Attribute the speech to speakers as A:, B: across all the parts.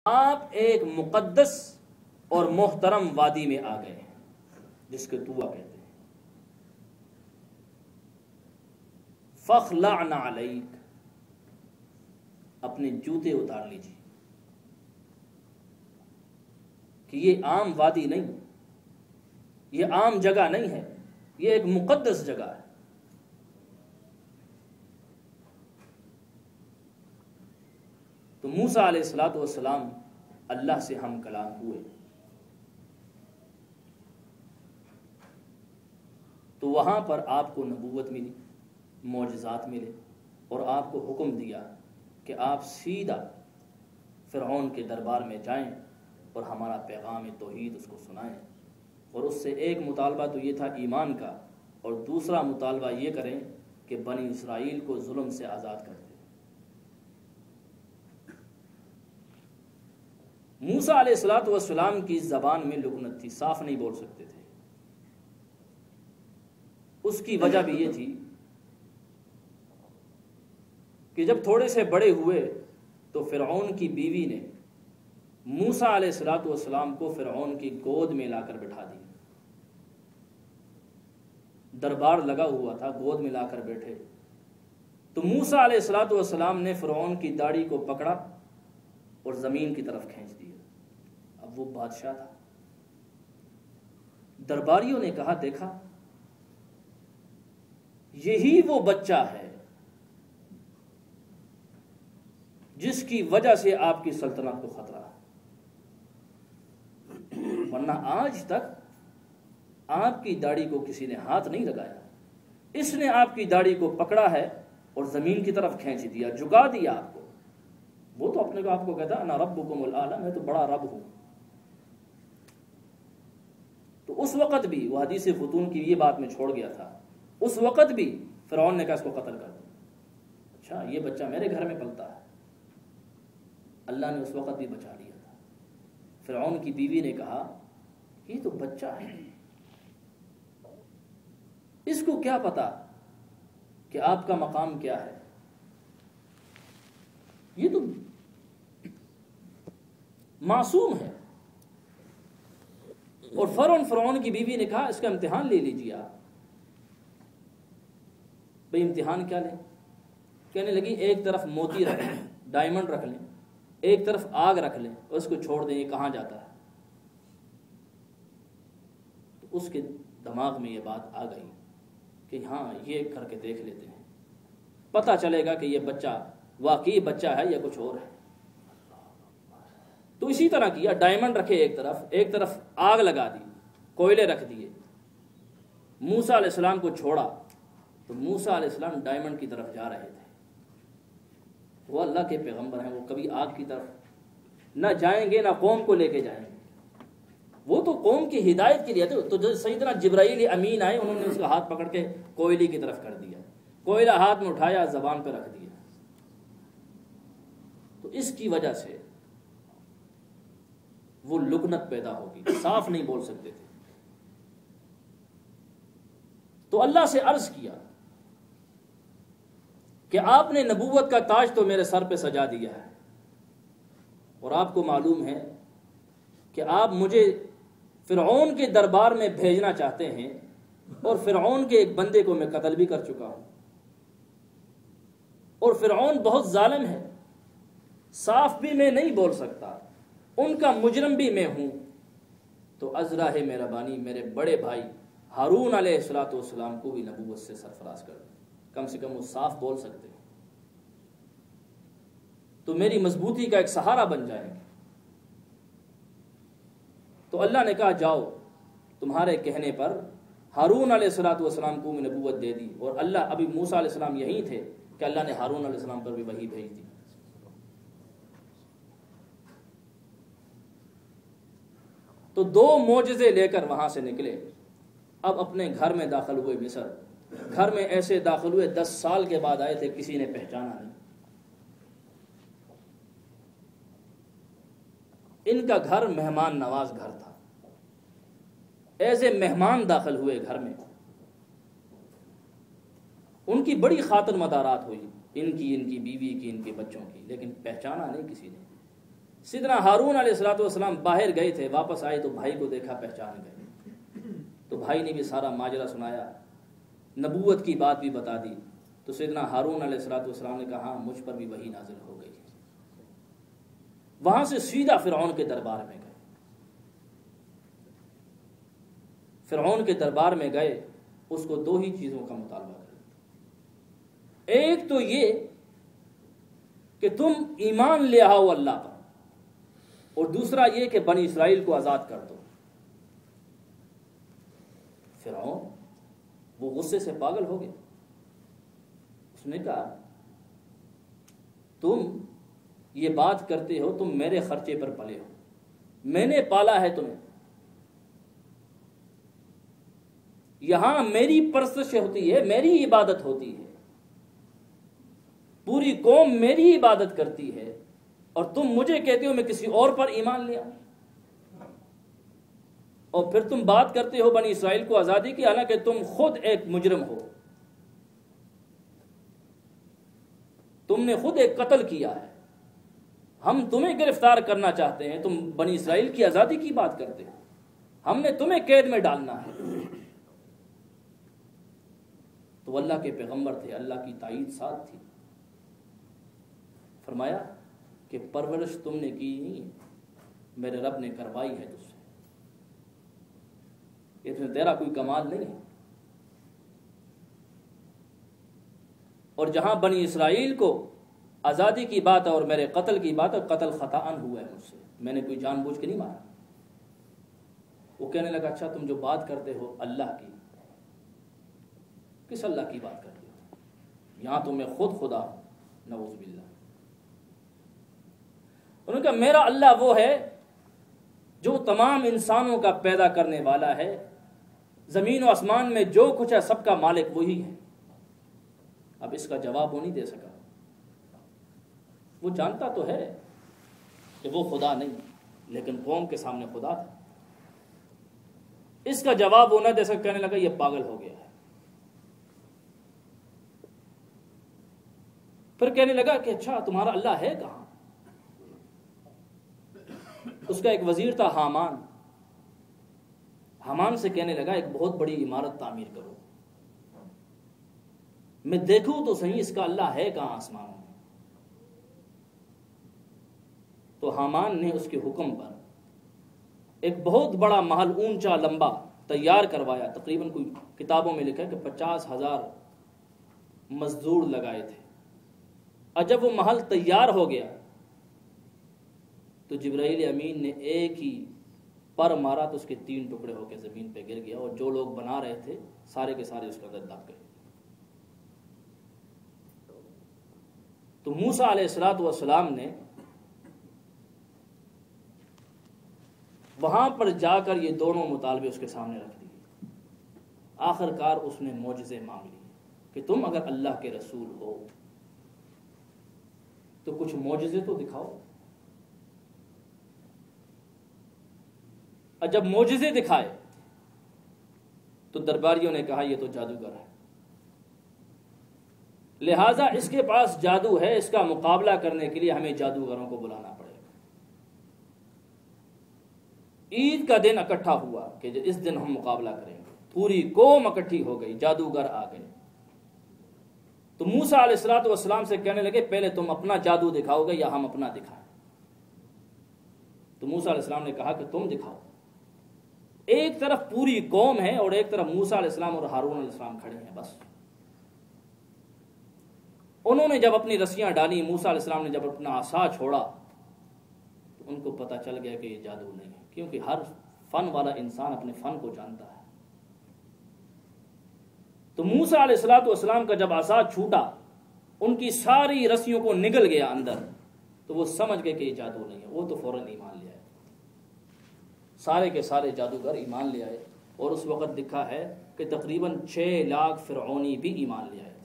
A: آپ ایک مقدس اور محترم وادی میں آ گئے ہیں جس کے طوا کہتے ہیں. فَخْلَعْنَ عَلَيْكَ، اپنے جوتے اتار لیجیے. کہ یہ عام وادی نہیں، یہ عام جگہ نہیں ہے، یہ ایک مقدس جگہ ہے. تو موسیٰ علیہ السلام اللہ سے ہم کلام ہوئے. تو وہاں پر آپ کو نبوت ملی، معجزات ملے، اور آپ کو حکم دیا کہ آپ سیدھا فرعون کے دربار میں جائیں اور ہمارا پیغام توحید اس کو سنائیں. اور اس سے ایک مطالبہ تو یہ تھا ایمان کا، اور دوسرا مطالبہ یہ کریں کہ بنی اسرائیل کو ظلم سے آزاد کر دیں. موسیٰ علیہ السلام کی زبان میں لکنت تھی، صاف نہیں بول سکتے تھے. اس کی وجہ بھی یہ تھی کہ جب تھوڑے سے بڑے ہوئے تو فرعون کی بیوی نے موسیٰ علیہ السلام کو فرعون کی گود میں لا کر بٹھا دی. دربار لگا ہوا تھا، گود میں لا کر بیٹھے. تو موسیٰ علیہ السلام نے فرعون کی داڑھی کو پکڑا اور زمین کی طرف کھینچ دیا. اب وہ بادشاہ تھا. درباریوں نے کہا دیکھا یہی وہ بچہ ہے جس کی وجہ سے آپ کی سلطنت کو خطرہ ہے، ورنہ آج تک آپ کی داڑھی کو کسی نے ہاتھ نہیں لگایا. اس نے آپ کی داڑھی کو پکڑا ہے اور زمین کی طرف کھینچ دیا، جھکا دیا آپ کو. وہ تو اپنے کو آپ کو کہتا انا ربکم الاعلی، میں تو بڑا رب ہوں. تو اس وقت بھی وہ حدیث فتون کی یہ بات میں چھوڑ گیا تھا. اس وقت بھی فرعون نے کہا اس کو قتل کر دو. اچھا یہ بچہ میرے گھر میں پلتا ہے. اللہ نے اس وقت بھی بچا لیا تھا. فرعون کی بیوی نے کہا یہ تو بچہ ہے، اس کو کیا پتا کہ آپ کا مقام کیا ہے، یہ تو معصوم ہے. اور فرعون کی بیوی نے کہا اس کا امتحان لے لیجیے آپ. بھئی امتحان کیا لیں؟ کہنے لگی ایک طرف موتی رکھ لیں، ڈائمنڈ رکھ لیں، ایک طرف آگ رکھ لیں اور اس کو چھوڑ دیں، یہ کہاں جاتا ہے. تو اس کے دماغ میں یہ بات آ گئی کہ ہاں یہ کر کے دیکھ لیتے ہیں، پتہ چلے گا کہ یہ بچہ واقعی بچہ ہے یا کچھ اور ہے. تو اسی طرح کیا، ڈائمنڈ رکھے ایک طرف آگ لگا دی، کوئلے رکھ دیے. موسیٰ علیہ السلام کو چھوڑا تو موسیٰ علیہ السلام ڈائمنڈ کی طرف جا رہے تھے. وہ اللہ کے پیغمبر ہیں، وہ کبھی آگ کی طرف نہ جائیں گے نہ قوم کو لے کے جائیں گے. وہ تو قوم کی ہدایت کے لیے تھے. تو جو سیدنا جبرائیل امین آئے انہوں نے اس کا ہاتھ پکڑ کے کوئلے کی طرف کر دیا، کوئلہ ہاتھ میں اٹھایا، زبان پہ رکھ دیا. تو اس کی وجہ سے وہ لکنت پیدا ہوگی، صاف نہیں بول سکتے تھے. تو اللہ سے عرض کیا کہ آپ نے نبوت کا تاج تو میرے سر پہ سجا دیا ہے، اور آپ کو معلوم ہے کہ آپ مجھے فرعون کے دربار میں بھیجنا چاہتے ہیں، اور فرعون کے ایک بندے کو میں قتل بھی کر چکا ہوں. اور فرعون بہت ظالم ہے، صاف بھی میں نہیں بول سکتا، ان کا مجرم بھی میں ہوں. تو ازراہ مہربانی میرے بڑے بھائی ہارون علیہ السلام کو بھی نبوت سے سرفراز کر دیں، کم سے کم وہ صاف بول سکتے ہیں تو میری مضبوطی کا ایک سہارا بن جائیں گے. تو اللہ نے کہا جاؤ، تمہارے کہنے پر ہارون علیہ السلام کو بھی نبوت دے دی. اور اللہ ابھی موسیٰ علیہ السلام یہیں تھے کہ اللہ نے ہارون علیہ السلام پر بھی وحی بھیج دی. تو 2 معجزے لے کر وہاں سے نکلے. اب اپنے گھر میں داخل ہوئے مصر. گھر میں ایسے داخل ہوئے 10 سال کے بعد آئے تھے، کسی نے پہچانا نہیں. ان کا گھر مہمان نواز گھر تھا. ایسے مہمان داخل ہوئے گھر میں، ان کی بڑی خاطر مدارات ہوئی، ان کی بیوی کی، ان کے بچوں کی، لیکن پہچانا نہیں کسی نے. سیدنا ہارون علیہ السلام باہر گئے تھے، واپس آئے تو بھائی کو دیکھا، پہچان گئے، تو بھائی نے بھی سارا ماجرا سنایا، نبوت کی بات بھی بتا دی۔ تو سیدنا ہارون علیہ السلام نے کہا مجھ پر بھی وحی نازل ہو گئی۔ وہاں سے سیدھا فرعون کے دربار میں گئے۔ فرعون کے دربار میں گئے، اس کو دو ہی چیزوں کا مطالبہ کرے، ایک تو یہ کہ تم ایمان لے آؤ اللہ پر، اور دوسرا یہ کہ بنی اسرائیل کو آزاد کر دو۔ فرعون وہ غصے سے پاگل ہو گیا، اس نے کہا تم یہ بات کرتے ہو، تم میرے خرچے پر پلے ہو، میں نے پالا ہے تمہیں، یہاں میری پرستش ہوتی ہے، میری عبادت ہوتی ہے، پوری قوم میری عبادت کرتی ہے، اور تم مجھے کہتے ہو میں کسی اور پر ایمان لیا، اور پھر تم بات کرتے ہو بنی اسرائیل کو آزادی کی، حالانکہ تم خود ایک مجرم ہو، تم نے خود ایک قتل کیا ہے، ہم تمہیں گرفتار کرنا چاہتے ہیں، تم بنی اسرائیل کی آزادی کی بات کرتے ہو، ہم نے تمہیں قید میں ڈالنا ہے۔ تو اللہ کے پیغمبر تھے، اللہ کی تائید ساتھ تھی، فرمایا کہ پرورش تم نے کی نہیں، میرے رب نے کروائی ہے تجھ سے، اس میں تیرا کوئی کمال نہیں ہے۔ اور جہاں بنی اسرائیل کو آزادی کی بات ہے اور میرے قتل کی بات ہے، قتل خطأً ہوا ہے مجھ سے، میں نے کوئی جان بوجھ کے نہیں مارا۔ وہ کہنے لگا اچھا تم جو بات کرتے ہو اللہ کی، کس اللہ کی بات کرتے ہو؟ یہاں تو میں خود خدا ہوں، نعوذ باللہ۔ انہوں نے کہا میرا اللہ وہ ہے جو تمام انسانوں کا پیدا کرنے والا ہے، زمین و آسمان میں جو کچھ ہے سب کا مالک وہی ہے۔ اب اس کا جواب وہ نہیں دے سکا، وہ جانتا تو ہے کہ وہ خدا نہیں، لیکن قوم کے سامنے خدا تھا، اس کا جواب وہ نہ دے سکا، کہنے لگا یہ پاگل ہو گیا ہے۔ پھر کہنے لگا کہ اچھا تمہارا اللہ ہے کہاں؟ اس کا ایک وزیر تھا حامان، حامان سے کہنے لگا ایک بہت بڑی عمارت تعمیر کرو، میں دیکھوں تو صحیح اس کا اللہ ہے کہاں آسمانوں میں۔ تو حامان نے اس کے حکم پر ایک بہت بڑا محل اونچا لمبا تیار کروایا، تقریباً کوئی کتابوں میں لکھا ہے کہ 50,000 مزدور لگائے تھے، اور جب وہ محل تیار ہو گیا تو جبرائیل امین نے ایک ہی پر مارا تو اس کے 3 ٹکڑے ہو کے زمین پہ گر گیا، اور جو لوگ بنا رہے تھے سارے کے سارے اس کے اندر دب گئے۔ تو موسیٰ علیہ السلام نے وہاں پر جا کر یہ دونوں مطالبے اس کے سامنے رکھ دیے۔ آخر کار اس نے معجزے مانگ لیے کہ تم اگر اللہ کے رسول ہو تو کچھ معجزے تو دکھاؤ۔ اور جب معجزے دکھائے تو درباریوں نے کہا یہ تو جادوگر ہے، لہٰذا اس کے پاس جادو ہے، اس کا مقابلہ کرنے کے لیے ہمیں جادوگروں کو بلانا پڑے گا۔ عید کا دن اکٹھا ہوا کہ اس دن ہم مقابلہ کریں گے، پوری قوم اکٹھی ہو گئی، جادوگر آ گئے۔ تو موسیٰ علیہ السلام سے کہنے لگے پہلے تم اپنا جادو دکھاؤ گے یا ہم اپنا دکھائیں؟ تو موسیٰ علیہ السلام نے کہا کہ تم دکھاؤ۔ ایک طرف پوری قوم ہے اور ایک طرف موسیٰ علیہ السلام اور ہارون علیہ السلام کھڑے ہیں، بس۔ انہوں نے جب اپنی رسیاں ڈالی، موسیٰ علیہ السلام نے جب اپنا عصا چھوڑا تو ان کو پتہ چل گیا کہ یہ جادو نہیں ہے، کیونکہ ہر فن والا انسان اپنے فن کو جانتا ہے۔ تو موسیٰ علیہ السلام کا جب عصا چھوٹا، ان کی ساری رسیوں کو نگل گیا اندر، تو وہ سمجھ گئے کہ یہ جادو نہیں ہے، وہ تو فوراً ایمان لے آئے۔ سارے کے سارے جادوگر ایمان لے آئے، اور اس وقت لکھا ہے کہ تقریباً 6 لاکھ فرعونی بھی ایمان لے آئے تھے۔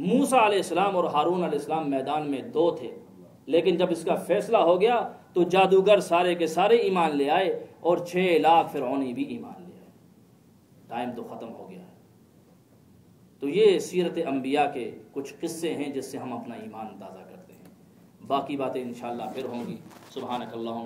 A: موسیٰ علیہ السلام اور ہارون علیہ السلام میدان میں 2 تھے، لیکن جب اس کا فیصلہ ہو گیا تو جادوگر سارے کے سارے ایمان لے آئے اور 6 لاکھ فرعونی بھی ایمان لے آئے۔ ٹائم تو ختم ہو گیا ہے۔ تو یہ سیرت انبیاء کے کچھ قصے ہیں جس سے ہم اپنا ایمان تازہ کرتے ہیں۔ باقی باتیں انشاءاللہ پھر ہوں گی. سبحانک اللہم